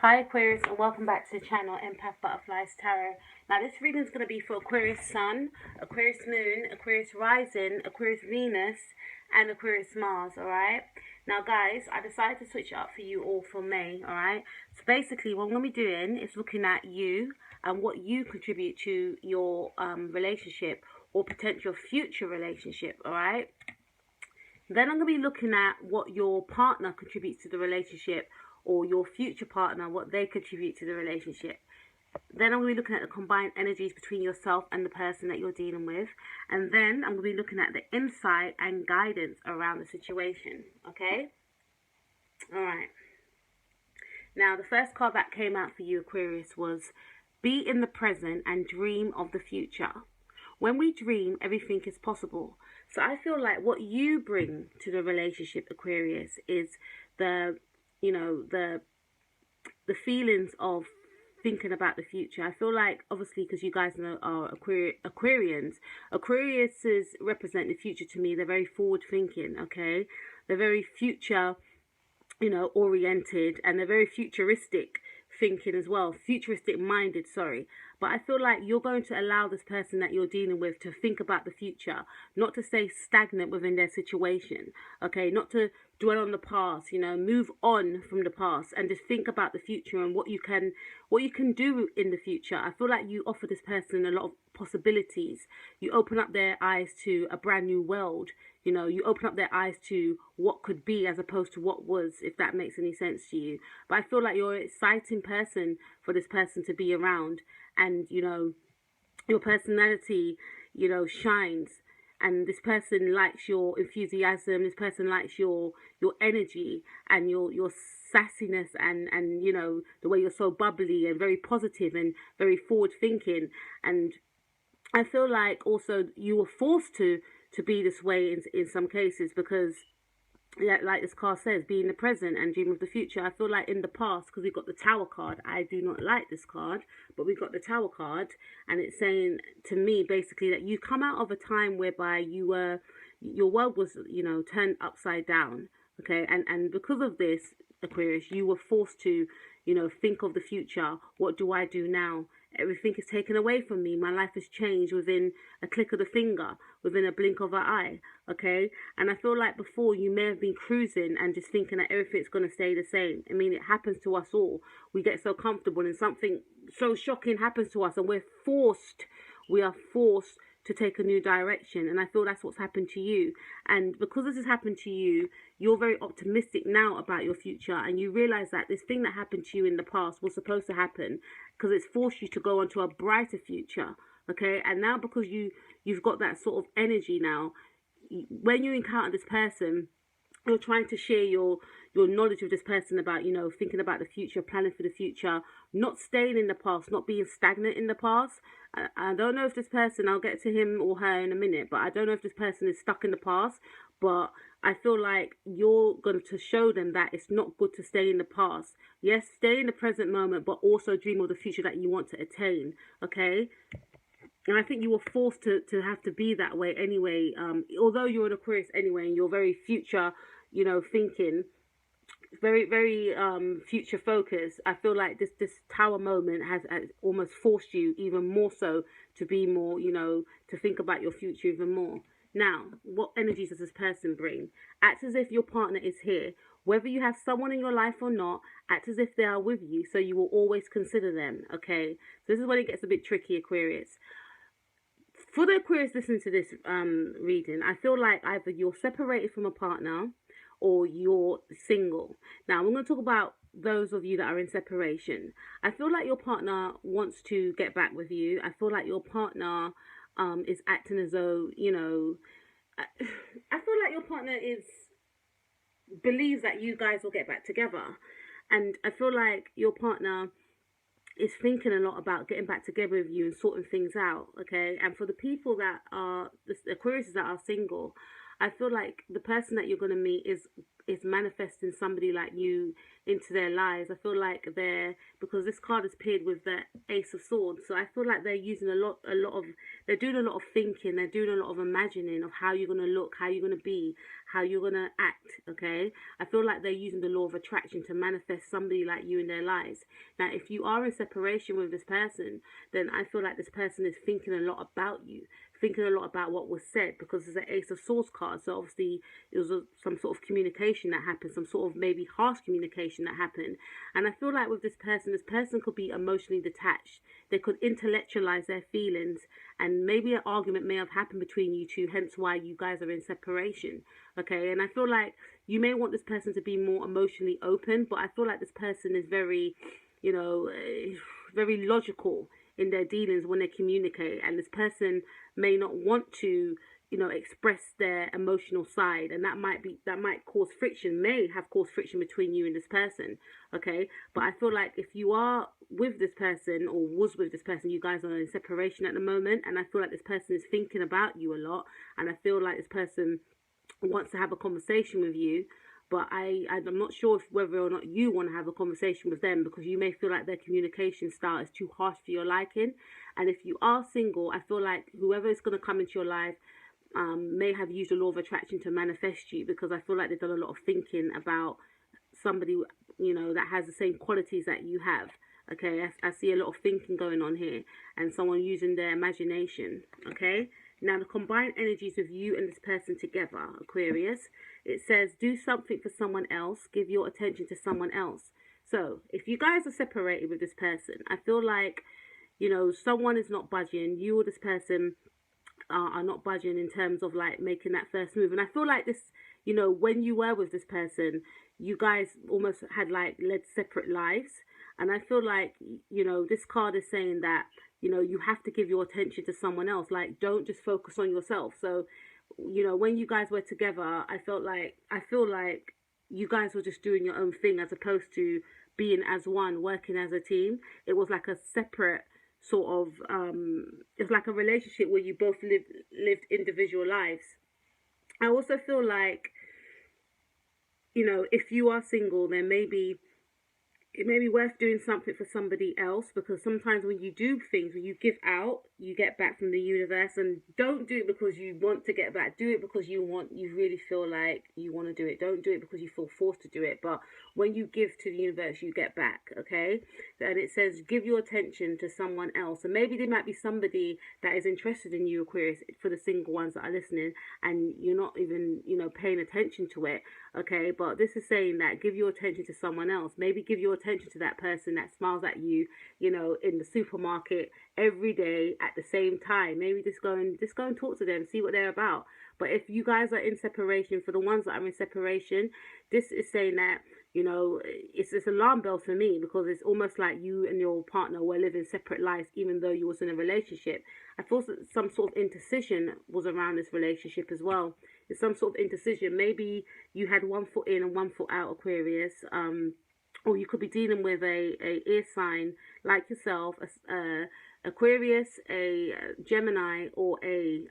Hi Aquarius, and welcome back to the channel Empath Butterflies Tarot. Now this reading is going to be for Aquarius Sun, Aquarius Moon, Aquarius Rising, Aquarius Venus, and Aquarius Mars, alright? Now guys, I decided to switch it up for you all for May, alright? So basically what I'm going to be doing is looking at you and what you contribute to your relationship or potential future relationship, alright? Then I'm going to be looking at what your partner contributes to the relationship, or your future partner, what they contribute to the relationship. Then I'm going to be looking at the combined energies between yourself and the person that you're dealing with. And then I'm going to be looking at the insight and guidance around the situation. Okay? Alright. Now, the first card that came out for you, Aquarius, was be in the present and dream of the future. When we dream, everything is possible. So I feel like what you bring to the relationship, Aquarius, is the the feelings of thinking about the future. I feel like, obviously, because you guys know are Aquarians, Aquariuses represent the future to me. They're very forward thinking, okay? They're very future, oriented, and they're very futuristic thinking as well, futuristic minded, sorry. But I feel like you're going to allow this person that you're dealing with to think about the future, not to stay stagnant within their situation, okay? Not to dwell on the past, move on from the past and just think about the future and what you can do in the future. I feel like you offer this person a lot of possibilities. You open up their eyes to a brand new world. You open up their eyes to what could be as opposed to what was, if that makes any sense to you. But I feel like you're an exciting person for this person to be around, and your personality shines, and this person likes your enthusiasm. This person likes your energy and your sassiness, and the way you're so bubbly and very positive and very forward thinking. And I feel like also you were forced to be this way in some cases, because like this card says, be in the present and dream of the future. I feel like in the past, because we've got the Tower card, I do not like this card, but we've got the Tower card, and it's saying to me basically that you come out of a time whereby your world was turned upside down, okay? And because of this, Aquarius, you were forced to think of the future. What do I do now? Everything is taken away from me. My life has changed within a click of the finger, within a blink of an eye, okay? And I feel like before you may have been cruising and just thinking that everything's going to stay the same. I mean, it happens to us all. We get so comfortable and something so shocking happens to us, and we are forced to take a new direction. And I feel that's what's happened to you. And because this has happened to you, you're very optimistic now about your future, and you realize that this thing that happened to you in the past was supposed to happen because it's forced you to go onto a brighter future, okay? And now because you've got that sort of energy now, when you encounter this person, you're trying to share your knowledge with this person about thinking about the future, planning for the future, not staying in the past, not being stagnant in the past. I don't know if this person, I'll get to him or her in a minute, but I don't know if this person is stuck in the past. But I feel like you're going to show them that it's not good to stay in the past. Yes, stay in the present moment, but also dream of the future that you want to attain, okay? And I think you were forced to have to be that way anyway. Although you're an Aquarius anyway, and you're very future, thinking, very, very future focused. I feel like this Tower moment has almost forced you even more so to be more, to think about your future even more. Now, what energies does this person bring? Act as if your partner is here. Whether you have someone in your life or not, act as if they are with you, so you will always consider them, okay? So this is when it gets a bit tricky, Aquarius. For the Aquarius listening to this reading, I feel like either you're separated from a partner or you're single. Now, we're going to talk about those of you that are in separation. I feel like your partner wants to get back with you. I feel like your partner is acting as though, I feel like your partner believes that you guys will get back together. And I feel like your partner is thinking a lot about getting back together with you and sorting things out, okay? And for the people that are, the Aquariuses that are single, I feel like the person that you're going to meet is is manifesting somebody like you into their lives. I feel like because this card is paired with the Ace of Swords, so I feel like they're using they're doing a lot of thinking, they're doing a lot of imagining of how you're going to look, how you're going to be, how you're going to act, okay? I feel like they're using the law of attraction to manifest somebody like you in their lives. Now, if you are in separation with this person, then I feel like this person is thinking a lot about you, thinking a lot about what was said, because it's an Ace of Swords card. So obviously it was some sort of communication that happened, some sort of maybe harsh communication that happened. And I feel like with this person could be emotionally detached. They could intellectualize their feelings, and maybe an argument may have happened between you two, hence why you guys are in separation. Okay, and I feel like you may want this person to be more emotionally open, but I feel like this person is very, very logical in their dealings when they communicate, and this person may not want to express their emotional side, and that might cause friction, may have caused friction between you and this person. Okay, but I feel like if you are with this person or was with this person, you guys are in separation at the moment, and I feel like this person is thinking about you a lot, and I feel like this person wants to have a conversation with you, but I'm not sure whether or not you want to have a conversation with them, because you may feel like their communication style is too harsh for your liking. And if you are single, I feel like whoever is going to come into your life may have used the law of attraction to manifest you, because I feel like they've done a lot of thinking about somebody that has the same qualities that you have. Okay, I see a lot of thinking going on here, and someone using their imagination. Okay, now the combined energies of you and this person together, Aquarius, it says do something for someone else, give your attention to someone else. So if you guys are separated with this person, I feel like someone is not budging. You or this person are not budging in terms of like making that first move. And I feel like this, when you were with this person, you guys almost had like led separate lives. And I feel like, this card is saying that, you have to give your attention to someone else. Like, don't just focus on yourself. So, when you guys were together, I feel like you guys were just doing your own thing as opposed to being as one, working as a team. It was like a separate sort of it's like a relationship where you both lived individual lives. I also feel like if you are single, then maybe it may be worth doing something for somebody else, because sometimes when you do things, when you give out, you get back from the universe. And don't do it because you want to get back. Do it because you really feel like you want to do it. Don't do it because you feel forced to do it. But when you give to the universe, you get back. Okay, and it says give your attention to someone else, and maybe there might be somebody that is interested in you, Aquarius, for the single ones that are listening, and you're not even paying attention to it. Okay, but this is saying that give your attention to someone else. Maybe give your attention to that person that smiles at you, in the supermarket every day at the same time. Maybe just go and talk to them, see what they're about. But if you guys are in separation, for the ones that are in separation, this is saying that it's this alarm bell for me, because it's almost like you and your partner were living separate lives, even though you was in a relationship. I thought that some sort of indecision was around this relationship as well. It's some sort of indecision. Maybe you had one foot in and one foot out, Aquarius. Or you could be dealing with a air sign like yourself, Aquarius, a Gemini, or a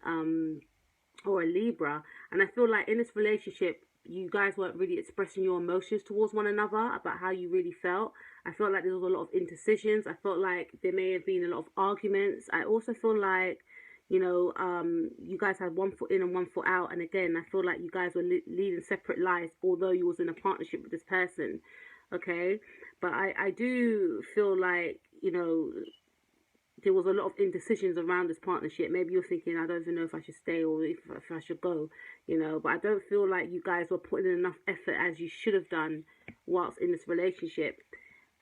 Libra. And I feel like in this relationship, you guys weren't really expressing your emotions towards one another about how you really felt. I felt like there was a lot of indecisions. I felt like there may have been a lot of arguments. I also feel like you guys had one foot in and one foot out. And again, I feel like you guys were leading separate lives, although you was in a partnership with this person. Okay, but I do feel like there was a lot of indecisions around this partnership. Maybe you're thinking, I don't even know if I should stay or if I should go, but I don't feel like you guys were putting in enough effort as you should have done whilst in this relationship.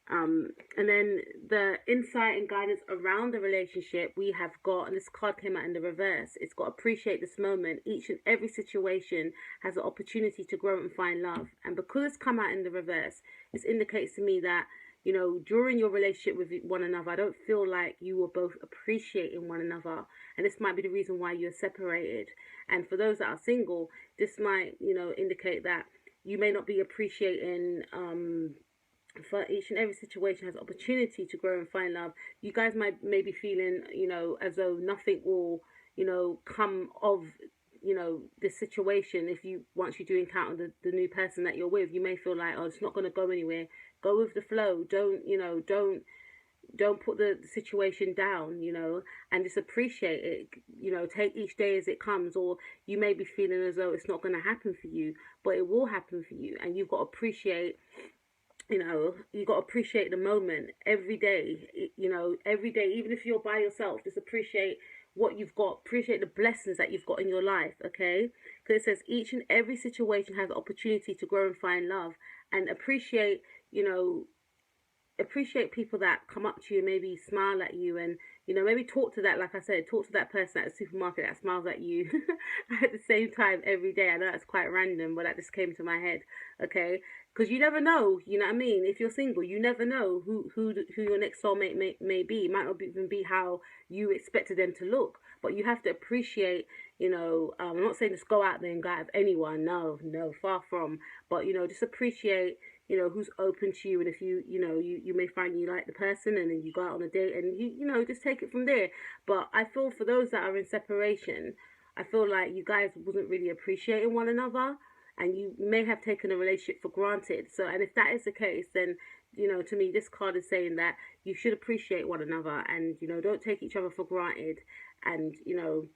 And then the insight and guidance around the relationship we have got, and this card came out in the reverse, it's got appreciate this moment. Each and every situation has an opportunity to grow and find love. And because it's come out in the reverse, this indicates to me that during your relationship with one another, I don't feel like you were both appreciating one another, and this might be the reason why you're separated. And for those that are single, this might indicate that you may not be appreciating for each and every situation has opportunity to grow and find love. You guys may be feeling, as though nothing will, come of you know, this situation, if you, once you do encounter the new person that you're with, you may feel like, oh, it's not going to go anywhere. Go with the flow. Don't, you know, don't put the situation down, you know, and just appreciate it, you know, take each day as it comes. Or you may be feeling as though it's not going to happen for you, but it will happen for you, and you've got to appreciate, you know, you got to appreciate the moment every day, you know, every day, even if you're by yourself, just appreciate what you've got, appreciate the blessings that you've got in your life, okay? Because it says each and every situation has the opportunity to grow and find love, and appreciate, you know, appreciate people that come up to you, maybe smile at you, and, you know, maybe talk to that, like I said, talk to that person at the supermarket that smiles at you at the same time every day. I know that's quite random, but that just came to my head, okay? Because you never know, you know what I mean? If you're single, you never know who your next soulmate may be. It might not even be how you expected them to look, but you have to appreciate, you know, I'm not saying just go out there and go out with anyone, no, far from, but, you know, just appreciate, you know, who's open to you. And if you, you know, you may find you like the person, and then you go out on a date, and you know, just take it from there. But I feel for those that are in separation, I feel like you guys wasn't really appreciating one another, and you may have taken a relationship for granted. So, and if that is the case, then, you know, to me, this card is saying that you should appreciate one another, and, you know, don't take each other for granted, and, you know,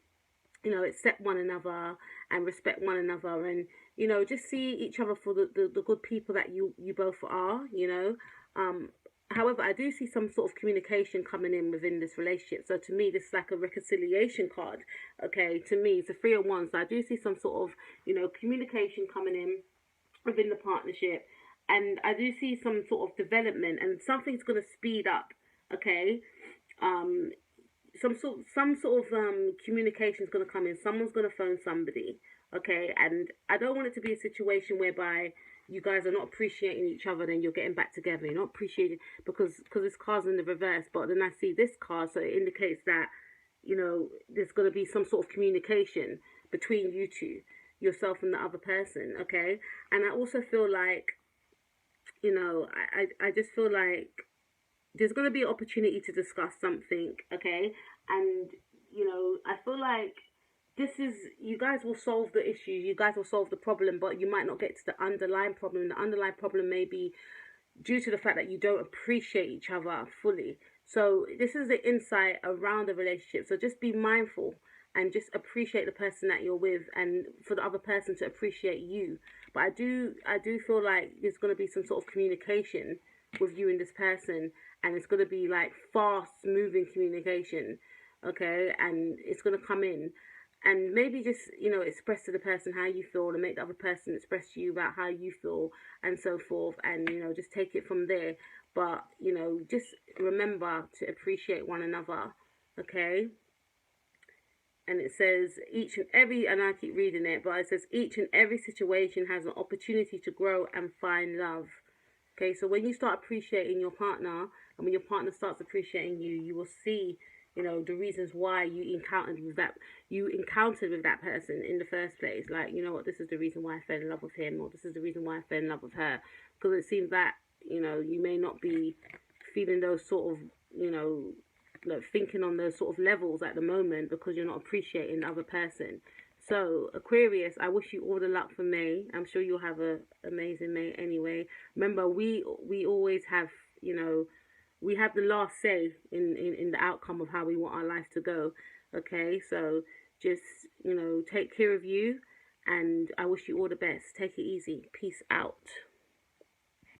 accept one another and respect one another, and, you know, just see each other for the good people that you both are, you know. However, I do see some sort of communication coming in within this relationship. So to me, this is like a reconciliation card, okay? To me, it's a 3 of Wands. So I do see some sort of, you know, communication coming in within the partnership. And I do see some sort of development, and something's going to speed up, okay? Some sort of communication is going to come in. Someone's going to phone somebody, okay? And I don't want it to be a situation whereby you guys are not appreciating each other, then you're getting back together. You're not appreciating, because this card's in the reverse. But then I see this card, so it indicates that, you know, there's going to be some sort of communication between you two, yourself and the other person, okay? And I also feel like, you know, I just feel like there's going to be an opportunity to discuss something, okay? And, you know, I feel like this is, you guys will solve the issues, you guys will solve the problem, but you might not get to the underlying problem. The underlying problem may be due to the fact that you don't appreciate each other fully. So this is the insight around the relationship. So just be mindful and just appreciate the person that you're with, and for the other person to appreciate you. But I do feel like there's going to be some sort of communication with you and this person, and it's going to be like fast moving communication, okay? And it's going to come in, and maybe just, you know, express to the person how you feel, and make the other person express to you about how you feel, and so forth, and, you know, just take it from there. But, you know, just remember to appreciate one another, okay? And it says each and every, and I keep reading it, but it says each and every situation has an opportunity to grow and find love. Okay, so when you start appreciating your partner, and when your partner starts appreciating you, you will see, you know, the reasons why you encountered with that person in the first place. Like, you know what, this is the reason why I fell in love with him, or this is the reason why I fell in love with her. Because it seems that, you know, you may not be feeling those sort of, you know, like thinking on those sort of levels at the moment, because you're not appreciating the other person. So, Aquarius, I wish you all the luck for May. I'm sure you'll have an amazing May anyway. Remember, we always have, you know, we have the last say in the outcome of how we want our life to go. Okay, so just, you know, take care of you, and I wish you all the best. Take it easy. Peace out.